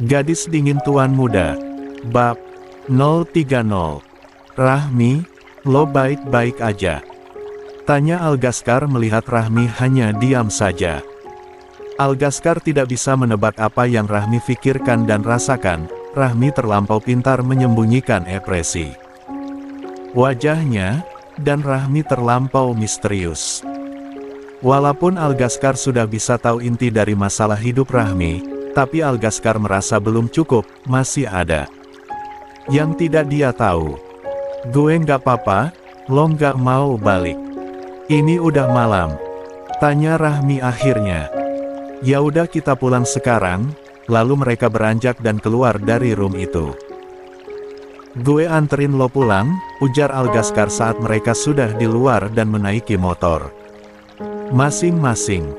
Gadis Dingin Tuan Muda. Bab 030. Rahmi, lo baik-baik aja? Tanya Algaskar melihat Rahmi hanya diam saja. Algaskar tidak bisa menebak apa yang Rahmi pikirkan dan rasakan. Rahmi terlampau pintar menyembunyikan ekspresi wajahnya, dan Rahmi terlampau misterius. Walaupun Algaskar sudah bisa tahu inti dari masalah hidup Rahmi, tapi Algaskar merasa belum cukup, masih ada yang tidak dia tahu. Gue nggak apa-apa, lo nggak mau balik? Ini udah malam, tanya Rahmi akhirnya. Ya udah kita pulang sekarang. Lalu mereka beranjak dan keluar dari room itu. Gue anterin lo pulang, ujar Algaskar saat mereka sudah di luar dan menaiki motor masing-masing.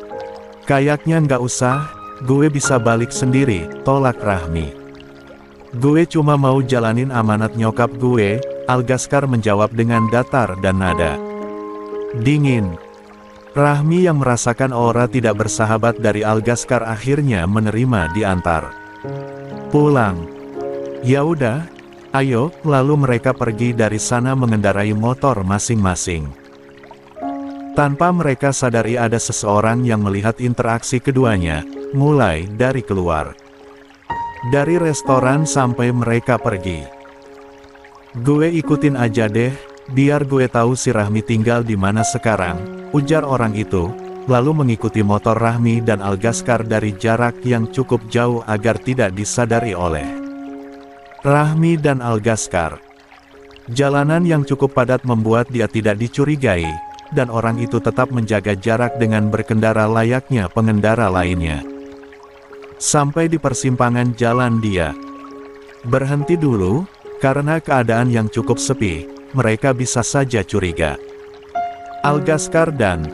Kayaknya nggak usah, gue bisa balik sendiri, tolak Rahmi. Gue cuma mau jalanin amanat nyokap gue, Algaskar menjawab dengan datar dan nada dingin. Rahmi yang merasakan aura tidak bersahabat dari Algaskar akhirnya menerima diantar pulang. Ya udah, ayo, lalu mereka pergi dari sana mengendarai motor masing-masing. Tanpa mereka sadari ada seseorang yang melihat interaksi keduanya, mulai dari keluar dari restoran sampai mereka pergi. Gue ikutin aja deh, biar gue tahu si Rahmi tinggal di mana sekarang, ujar orang itu, lalu mengikuti motor Rahmi dan Algaskar dari jarak yang cukup jauh agar tidak disadari oleh Rahmi dan Algaskar. Jalanan yang cukup padat membuat dia tidak dicurigai, dan orang itu tetap menjaga jarak dengan berkendara layaknya pengendara lainnya. Sampai di persimpangan jalan dia berhenti dulu, karena keadaan yang cukup sepi, mereka bisa saja curiga. Algaskar dan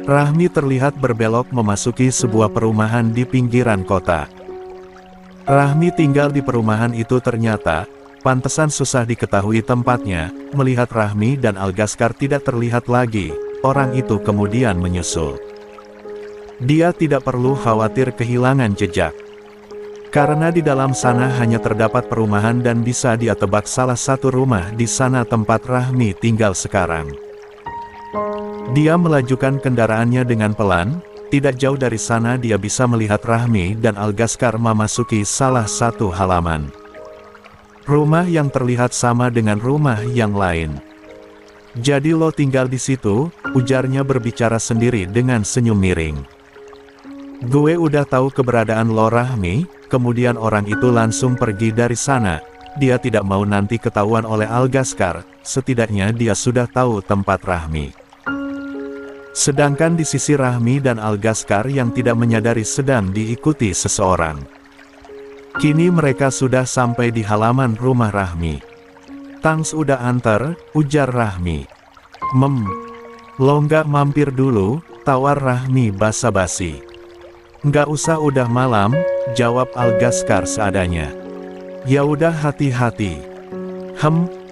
Rahmi terlihat berbelok memasuki sebuah perumahan di pinggiran kota. Rahmi tinggal di perumahan itu ternyata, pantesan susah diketahui tempatnya. Melihat Rahmi dan Algaskar tidak terlihat lagi, orang itu kemudian menyusul. Dia tidak perlu khawatir kehilangan jejak, karena di dalam sana hanya terdapat perumahan dan bisa dia tebak salah satu rumah di sana tempat Rahmi tinggal sekarang. Dia melajukan kendaraannya dengan pelan, tidak jauh dari sana dia bisa melihat Rahmi dan Algaskar memasuki salah satu halaman rumah yang terlihat sama dengan rumah yang lain. Jadi lo tinggal di situ, ujarnya berbicara sendiri dengan senyum miring. Gue udah tahu keberadaan lo Rahmi. Kemudian orang itu langsung pergi dari sana. Dia tidak mau nanti ketahuan oleh Algaskar, setidaknya dia sudah tahu tempat Rahmi. Sedangkan di sisi Rahmi dan Algaskar yang tidak menyadari sedang diikuti seseorang. Kini mereka sudah sampai di halaman rumah Rahmi. Tangs udah antar, ujar Rahmi. Lo nggak mampir dulu, tawar Rahmi basa-basi. Nggak usah, udah malam, jawab Algaskar seadanya. Ya udah, hati-hati.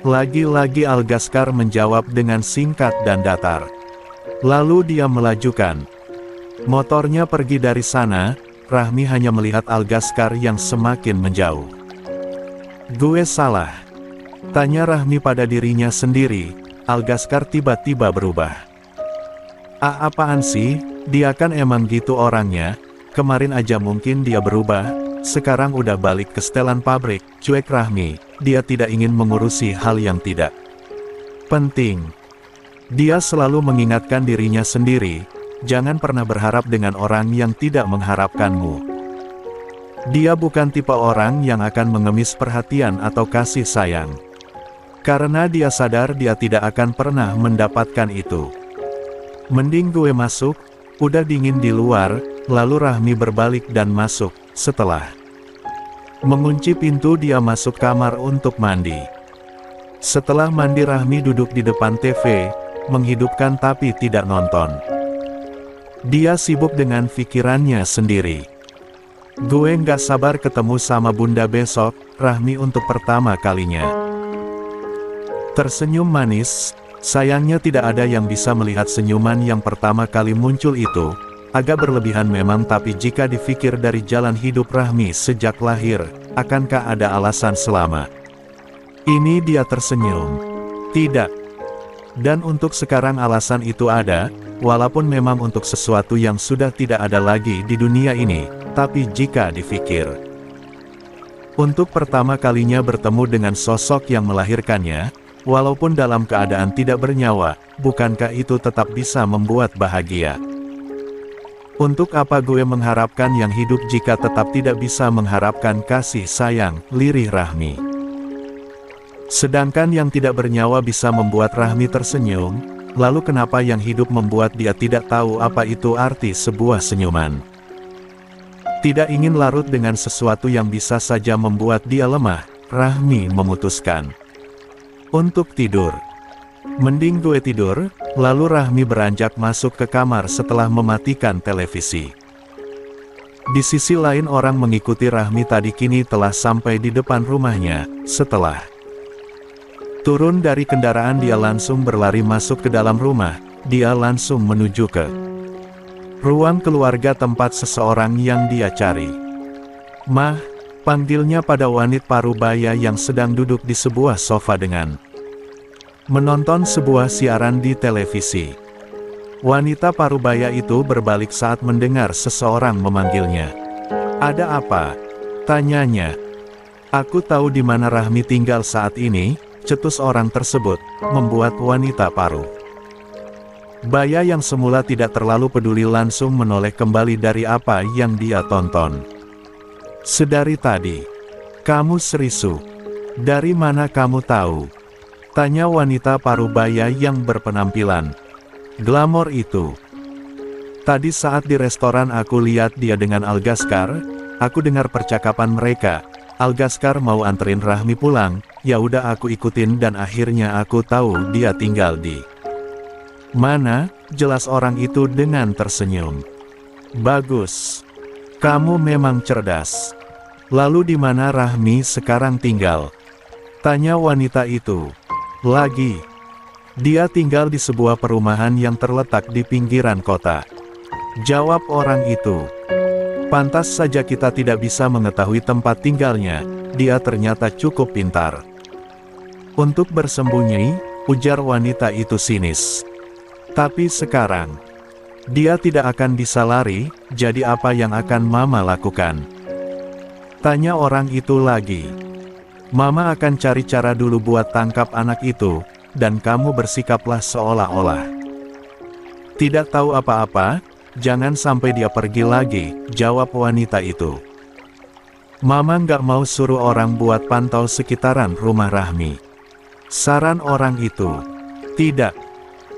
Lagi-lagi Algaskar menjawab dengan singkat dan datar. Lalu dia melajukan motornya pergi dari sana. Rahmi hanya melihat Algaskar yang semakin menjauh. Gue salah? Tanya Rahmi pada dirinya sendiri. Algaskar tiba-tiba berubah. Apaan sih, dia kan emang gitu orangnya. Kemarin aja mungkin dia berubah, sekarang udah balik ke setelan pabrik. Cuek Rahmi, dia tidak ingin mengurusi hal yang tidak penting. Dia selalu mengingatkan dirinya sendiri, jangan pernah berharap dengan orang yang tidak mengharapkanmu. Dia bukan tipe orang yang akan mengemis perhatian atau kasih sayang. Karena dia sadar dia tidak akan pernah mendapatkan itu. Mending gue masuk, udah dingin di luar. Lalu Rahmi berbalik dan masuk. Setelah mengunci pintu dia masuk kamar untuk mandi. Setelah mandi Rahmi duduk di depan TV, menghidupkan tapi tidak nonton. Dia sibuk dengan pikirannya sendiri. Gue nggak sabar ketemu sama Bunda besok, Rahmi untuk pertama kalinya tersenyum manis. Sayangnya tidak ada yang bisa melihat senyuman yang pertama kali muncul itu. Agak berlebihan memang, tapi jika dipikir dari jalan hidup Rahmi sejak lahir, akankah ada alasan selama ini dia tersenyum? Tidak. Dan untuk sekarang alasan itu ada, walaupun memang untuk sesuatu yang sudah tidak ada lagi di dunia ini, tapi jika dipikir untuk pertama kalinya bertemu dengan sosok yang melahirkannya, walaupun dalam keadaan tidak bernyawa, bukankah itu tetap bisa membuat bahagia? Untuk apa gue mengharapkan yang hidup jika tetap tidak bisa mengharapkan kasih sayang, lirih Rahmi. Sedangkan yang tidak bernyawa bisa membuat Rahmi tersenyum, lalu kenapa yang hidup membuat dia tidak tahu apa itu arti sebuah senyuman? Tidak ingin larut dengan sesuatu yang bisa saja membuat dia lemah, Rahmi memutuskan untuk tidur. Mending gue tidur. Lalu Rahmi beranjak masuk ke kamar setelah mematikan televisi. Di sisi lain orang mengikuti Rahmi tadi kini telah sampai di depan rumahnya. Setelah turun dari kendaraan dia langsung berlari masuk ke dalam rumah. Dia langsung menuju ke ruang keluarga tempat seseorang yang dia cari. "Mah," panggilnya pada wanita parubaya yang sedang duduk di sebuah sofa dengan menonton sebuah siaran di televisi. Wanita parubaya itu berbalik saat mendengar seseorang memanggilnya. "Ada apa?" tanyanya. "Aku tahu di mana Rahmi tinggal saat ini," cetus orang tersebut, membuat wanita paru baya yang semula tidak terlalu peduli langsung menoleh kembali dari apa yang dia tonton. "Sedari tadi, kamu serius? Dari mana kamu tahu?" tanya wanita parubaya yang berpenampilan glamor itu. "Tadi saat di restoran aku lihat dia dengan Algaskar, aku dengar percakapan mereka. Algaskar mau anterin Rahmi pulang, ya udah aku ikutin dan akhirnya aku tahu dia tinggal di mana," jelas orang itu dengan tersenyum. "Bagus. Kamu memang cerdas. Lalu di mana Rahmi sekarang tinggal?" tanya wanita itu. Lagi, dia tinggal di sebuah perumahan yang terletak di pinggiran kota, jawab orang itu. "Pantas saja kita tidak bisa mengetahui tempat tinggalnya, dia ternyata cukup pintar untuk bersembunyi," ujar wanita itu sinis. "Tapi sekarang, dia tidak akan bisa lari, jadi apa yang akan Mama lakukan?" tanya orang itu lagi. "Mama akan cari cara dulu buat tangkap anak itu, dan kamu bersikaplah seolah-olah tidak tahu apa-apa, jangan sampai dia pergi lagi," jawab wanita itu. "Mama nggak mau suruh orang buat pantau sekitaran rumah Rahmi," saran orang itu. "Tidak.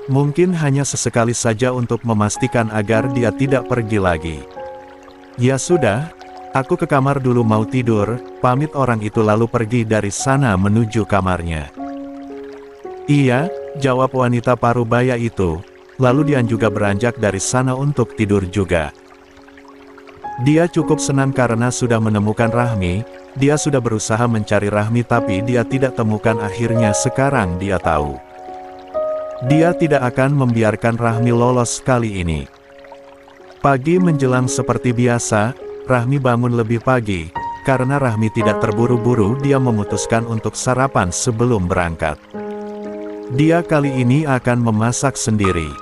Mungkin hanya sesekali saja untuk memastikan agar dia tidak pergi lagi." "Ya sudah, aku ke kamar dulu mau tidur," pamit orang itu lalu pergi dari sana menuju kamarnya. "Iya," jawab wanita parubaya itu, lalu dia juga beranjak dari sana untuk tidur juga. Dia cukup senang karena sudah menemukan Rahmi, dia sudah berusaha mencari Rahmi tapi dia tidak temukan, akhirnya sekarang dia tahu. Dia tidak akan membiarkan Rahmi lolos kali ini. Pagi menjelang seperti biasa, Rahmi bangun lebih pagi. Karena Rahmi tidak terburu-buru, dia memutuskan untuk sarapan sebelum berangkat. Dia kali ini akan memasak sendiri.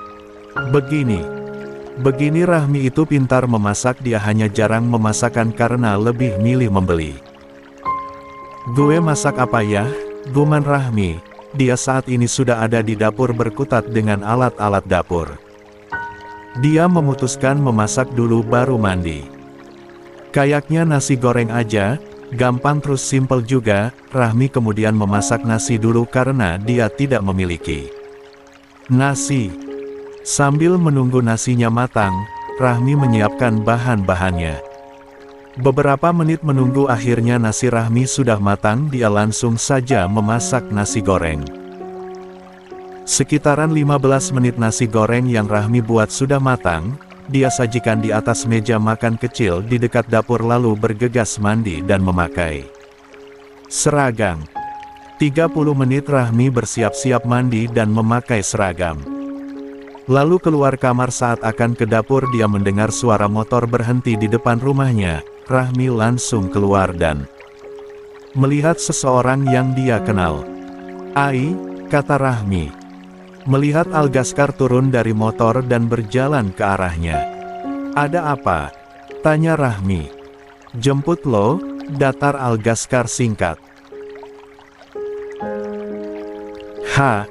Begini Rahmi itu pintar memasak, dia hanya jarang memasakkan karena lebih milih membeli. "Gue masak apa ya?" gumam Rahmi. Dia saat ini sudah ada di dapur berkutat dengan alat-alat dapur. Dia memutuskan memasak dulu baru mandi. Kayaknya nasi goreng aja, gampang terus simpel juga. Rahmi kemudian memasak nasi dulu karena dia tidak memiliki nasi. Sambil menunggu nasinya matang, Rahmi menyiapkan bahan-bahannya. Beberapa menit menunggu, akhirnya nasi Rahmi sudah matang, dia langsung saja memasak nasi goreng. Sekitaran 15 menit nasi goreng yang Rahmi buat sudah matang, dia sajikan di atas meja makan kecil di dekat dapur lalu bergegas mandi dan memakai seragam. 30 menit Rahmi bersiap-siap mandi dan memakai seragam. Lalu keluar kamar. Saat akan ke dapur dia mendengar suara motor berhenti di depan rumahnya. Rahmi langsung keluar dan melihat seseorang yang dia kenal. "Ai," kata Rahmi. Melihat Algaskar turun dari motor dan berjalan ke arahnya. "Ada apa?" tanya Rahmi. "Jemput lo," datar Algaskar singkat. "Hah?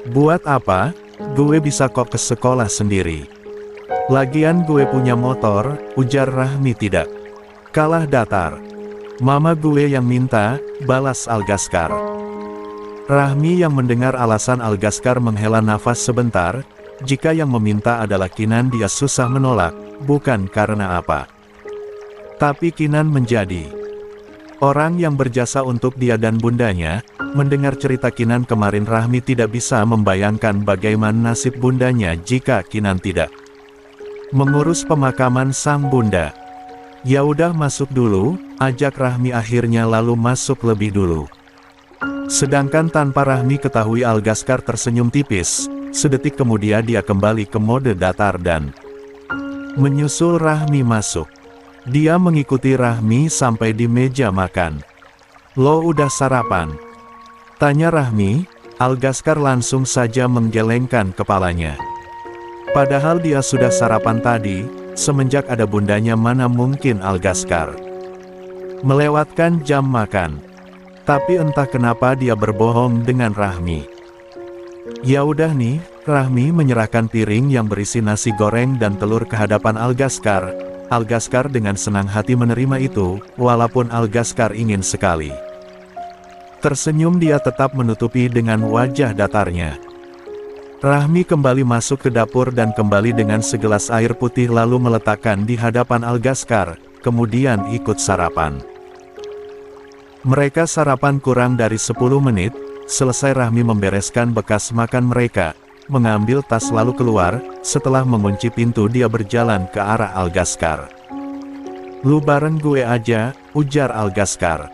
Buat apa? Gue bisa kok ke sekolah sendiri. Lagian gue punya motor," ujar Rahmi tidak kalah datar. "Mama gue yang minta," balas Algaskar. Rahmi yang mendengar alasan Algaskar menghela nafas sebentar. Jika yang meminta adalah Kinan, dia susah menolak, bukan karena apa. Tapi Kinan menjadi orang yang berjasa untuk dia dan bundanya. Mendengar cerita Kinan kemarin, Rahmi tidak bisa membayangkan bagaimana nasib bundanya jika Kinan tidak mengurus pemakaman sang bunda. "Ya udah masuk dulu," ajak Rahmi akhirnya, lalu masuk lebih dulu. Sedangkan tanpa Rahmi ketahui, Algaskar tersenyum tipis. Sedetik kemudian dia kembali ke mode datar dan menyusul Rahmi masuk. Dia mengikuti Rahmi sampai di meja makan. "Lo udah sarapan?" tanya Rahmi. Algaskar langsung saja menggelengkan kepalanya. Padahal dia sudah sarapan tadi. Semenjak ada bundanya, mana mungkin Algaskar melewatkan jam makan. Tapi entah kenapa dia berbohong dengan Rahmi. "Ya udah nih," Rahmi menyerahkan piring yang berisi nasi goreng dan telur ke hadapan Algaskar. Algaskar dengan senang hati menerima itu, walaupun Algaskar ingin sekali tersenyum, dia tetap menutupi dengan wajah datarnya. Rahmi kembali masuk ke dapur dan kembali dengan segelas air putih, lalu meletakkan di hadapan Algaskar, kemudian ikut sarapan. Mereka sarapan kurang dari 10 menit, selesai Rahmi membereskan bekas makan mereka, mengambil tas lalu keluar. Setelah mengunci pintu, dia berjalan ke arah Algaskar. "Lu bareng gue aja," ujar Algaskar.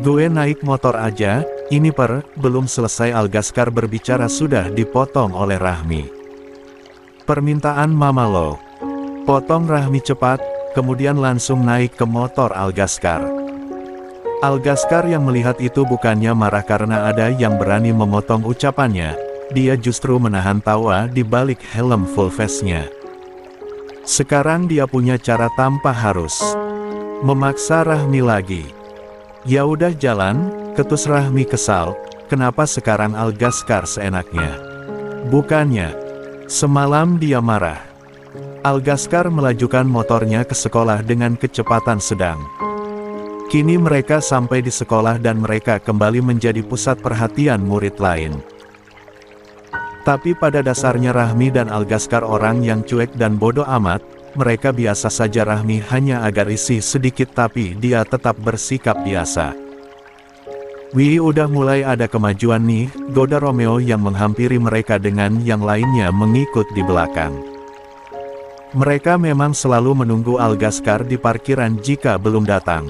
"Gue naik motor aja." Ini belum selesai Algaskar berbicara sudah dipotong oleh Rahmi. "Permintaan mama lo," potong Rahmi cepat, kemudian langsung naik ke motor Algaskar. Algaskar yang melihat itu bukannya marah karena ada yang berani memotong ucapannya, dia justru menahan tawa di balik helm full face-nya. Sekarang dia punya cara tanpa harus memaksa Rahmi lagi. "Ya udah jalan," ketus Rahmi kesal. Kenapa sekarang Algaskar seenaknya? Bukannya semalam dia marah. Algaskar melajukan motornya ke sekolah dengan kecepatan sedang. Kini mereka sampai di sekolah dan mereka kembali menjadi pusat perhatian murid lain. Tapi pada dasarnya Rahmi dan Algaskar orang yang cuek dan bodoh amat. Mereka biasa saja. Rahmi hanya agak risih sedikit, tapi dia tetap bersikap biasa. "Wih, udah mulai ada kemajuan nih," goda Romeo yang menghampiri mereka dengan yang lainnya mengikut di belakang. Mereka memang selalu menunggu Algaskar di parkiran jika belum datang.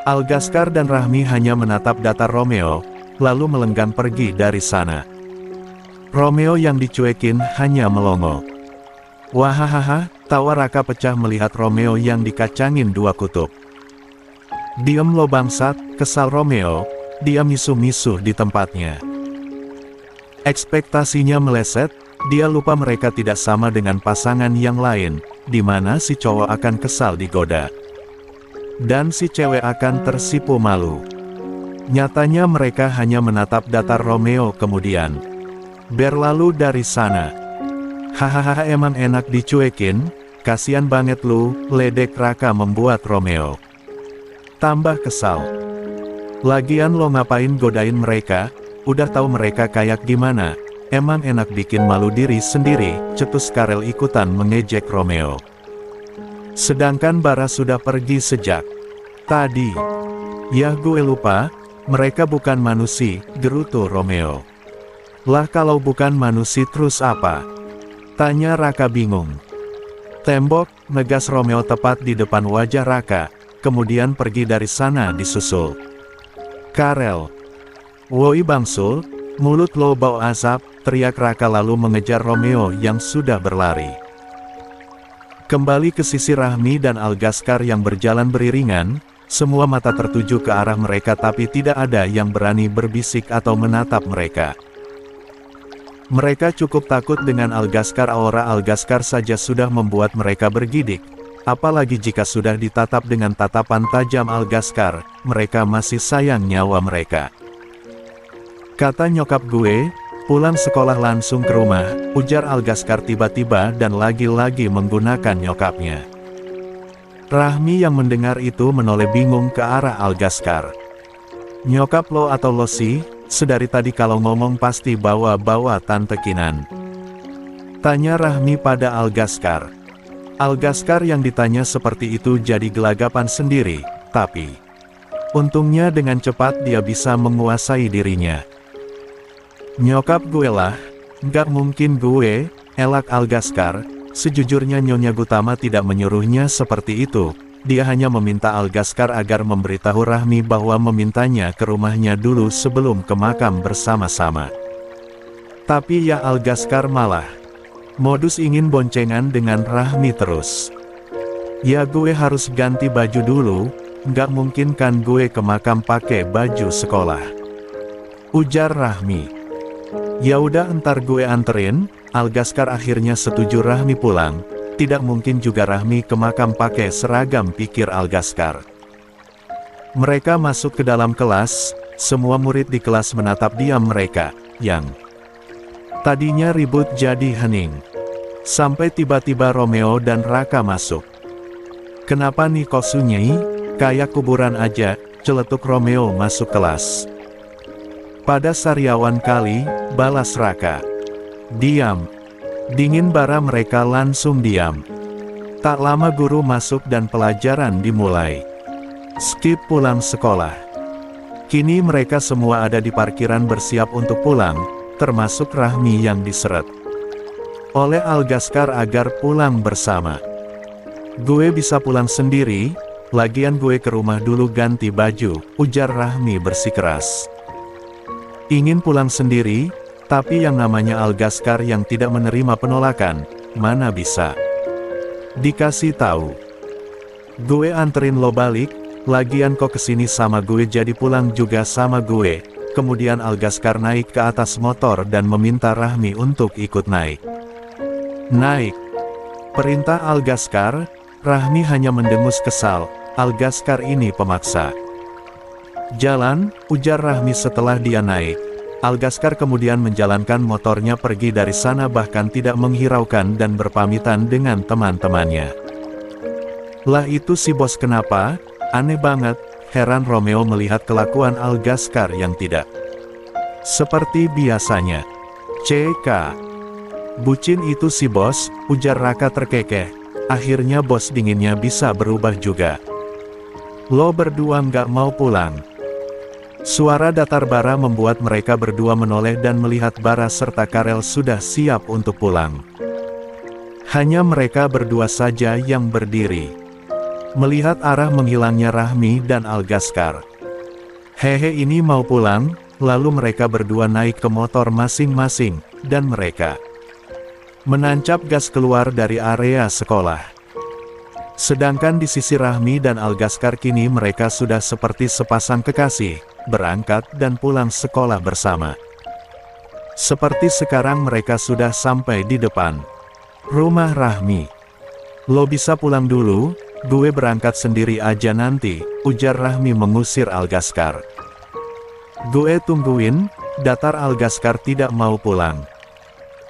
Algaskar dan Rahmi hanya menatap datar Romeo, lalu melenggang pergi dari sana. Romeo yang dicuekin hanya melongo. "Wahahaha," tawa Raka pecah melihat Romeo yang dikacangin dua kutub. "Diem lo bangsat," kesal Romeo. Dia misuh-misuh di tempatnya. Ekspektasinya meleset, dia lupa mereka tidak sama dengan pasangan yang lain, di mana si cowok akan kesal digoda dan si cewek akan tersipu malu. Nyatanya mereka hanya menatap datar Romeo kemudian berlalu dari sana. "Hahaha, emang enak dicuekin, kasian banget lu," ledek Raka membuat Romeo tambah kesal. "Lagian lo ngapain godain mereka? Udah tahu mereka kayak gimana, emang enak bikin malu diri sendiri," cetus Karel ikutan mengejek Romeo. Sedangkan Bara sudah pergi sejak tadi. "Yah, gue lupa, mereka bukan manusia," gerutu Romeo. "Lah kalau bukan manusia terus apa?" tanya Raka bingung. "Tembok," negas Romeo tepat di depan wajah Raka, kemudian pergi dari sana disusul Karel. "Woi bangsul, mulut lo bau asap," teriak Raka lalu mengejar Romeo yang sudah berlari. Kembali ke sisi Rahmi dan Algaskar yang berjalan beriringan, semua mata tertuju ke arah mereka tapi tidak ada yang berani berbisik atau menatap mereka. Mereka cukup takut dengan Algaskar. Aura Algaskar saja sudah membuat mereka bergidik. Apalagi jika sudah ditatap dengan tatapan tajam Algaskar, mereka masih sayang nyawa mereka. Kata nyokap gue, pulang sekolah langsung ke rumah, ujar Algaskar tiba-tiba dan lagi-lagi menggunakan nyokapnya. Rahmi yang mendengar itu menoleh bingung ke arah Algaskar. Nyokap lo atau lo sih, sedari tadi kalau ngomong pasti bawa-bawa Tante Kinan. Tanya Rahmi pada Algaskar. Algaskar yang ditanya seperti itu jadi gelagapan sendiri, tapi untungnya dengan cepat dia bisa menguasai dirinya. Nyokap gue lah, nggak mungkin gue, elak Algaskar. Sejujurnya Nyonya Gutama tidak menyuruhnya seperti itu, dia hanya meminta Algaskar agar memberitahu Rahmi bahwa memintanya ke rumahnya dulu sebelum ke makam bersama-sama. Tapi ya Algaskar malah modus ingin boncengan dengan Rahmi terus. Ya gue harus ganti baju dulu, nggak mungkin kan gue ke makam pakai baju sekolah, ujar Rahmi. Ya udah entar gue anterin. Algaskar akhirnya setuju Rahmi pulang. Tidak mungkin juga Rahmi ke makam pakai seragam, pikir Algaskar. Mereka masuk ke dalam kelas, semua murid di kelas menatap diam mereka, yang tadinya ribut jadi hening. Sampai tiba-tiba Romeo dan Raka masuk. Kenapa nih kok sunyi? Kayak kuburan aja, celetuk Romeo masuk kelas. Pada sariawan kali, balas Raka. Diam. Dingin bara mereka langsung diam. Tak lama guru masuk dan pelajaran dimulai. Skip pulang sekolah. Kini mereka semua ada di parkiran bersiap untuk pulang, termasuk Rahmi yang diseret oleh Algaskar agar pulang bersama. Gue bisa pulang sendiri, lagian gue ke rumah dulu ganti baju, ujar Rahmi bersikeras. Ingin pulang sendiri, tapi yang namanya Algaskar yang tidak menerima penolakan, mana bisa dikasih tahu. Gue anterin lo balik, lagian kok kesini sama gue jadi pulang juga sama gue. Kemudian Algaskar naik ke atas motor dan meminta Rahmi untuk ikut naik. Naik. Perintah Algaskar. Rahmi hanya mendengus kesal, Algaskar ini pemaksa. Jalan, ujar Rahmi setelah dia naik. Algaskar kemudian menjalankan motornya pergi dari sana bahkan tidak menghiraukan dan berpamitan dengan teman-temannya. Lah itu si bos kenapa? Aneh banget, heran Romeo melihat kelakuan Algaskar yang tidak seperti biasanya. CK. Bucin itu si bos, ujar Raka terkekeh. Akhirnya bos dinginnya bisa berubah juga. Lo berdua nggak mau pulang? Suara datar bara membuat mereka berdua menoleh dan melihat Bara serta Karel sudah siap untuk pulang. Hanya mereka berdua saja yang berdiri. Melihat arah menghilangnya Rahmi dan Algaskar. Hehe ini mau pulang, lalu mereka berdua naik ke motor masing-masing, dan mereka menancap gas keluar dari area sekolah. Sedangkan di sisi Rahmi dan Algaskar kini mereka sudah seperti sepasang kekasih, berangkat dan pulang sekolah bersama. Seperti sekarang mereka sudah sampai di depan rumah Rahmi. Lo bisa pulang dulu, gue berangkat sendiri aja nanti, ujar Rahmi mengusir Algaskar. Gue tungguin, datar Algaskar tidak mau pulang.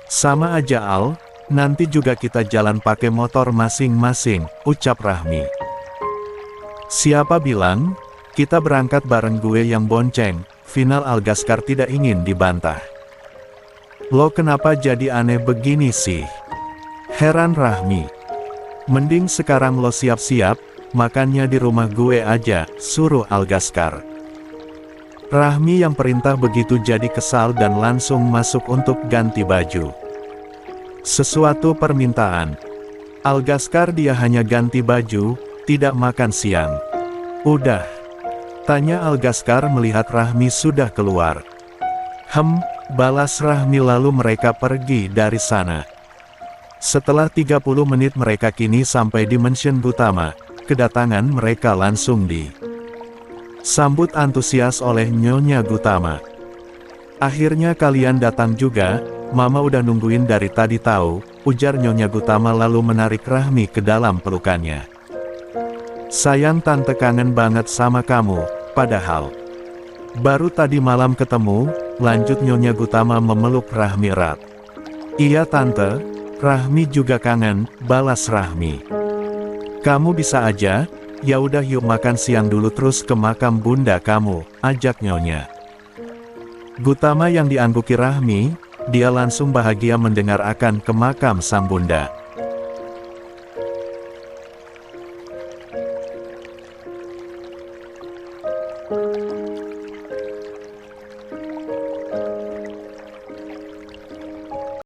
Sama aja Al, nanti juga kita jalan pakai motor masing-masing, ucap Rahmi. Siapa bilang? Kita berangkat bareng gue yang bonceng, final Algaskar tidak ingin dibantah. Lo kenapa jadi aneh begini sih? Heran Rahmi. Mending sekarang lo siap-siap, makannya di rumah gue aja, suruh Algaskar. Rahmi yang perintah begitu jadi kesal dan langsung masuk untuk ganti baju. Sesuatu permintaan. Algaskar dia hanya ganti baju, tidak makan siang. Udah? Tanya Algaskar melihat Rahmi sudah keluar. balas Rahmi lalu mereka pergi dari sana. Setelah 30 menit mereka kini sampai di mansion Gutama. Kedatangan mereka langsung disambut antusias oleh Nyonya Gutama. Akhirnya kalian datang juga, Mama udah nungguin dari tadi tahu, ujar Nyonya Gutama lalu menarik Rahmi ke dalam pelukannya. Sayang Tante kangen banget sama kamu, padahal baru tadi malam ketemu, lanjut Nyonya Gutama memeluk Rahmi erat. Iya Tante, Rahmi juga kangen, balas Rahmi. Kamu bisa aja, ya udah yuk makan siang dulu terus ke makam bunda kamu, ajak Nyonya Gutama yang diangguki Rahmi, dia langsung bahagia mendengar akan ke makam sang bunda.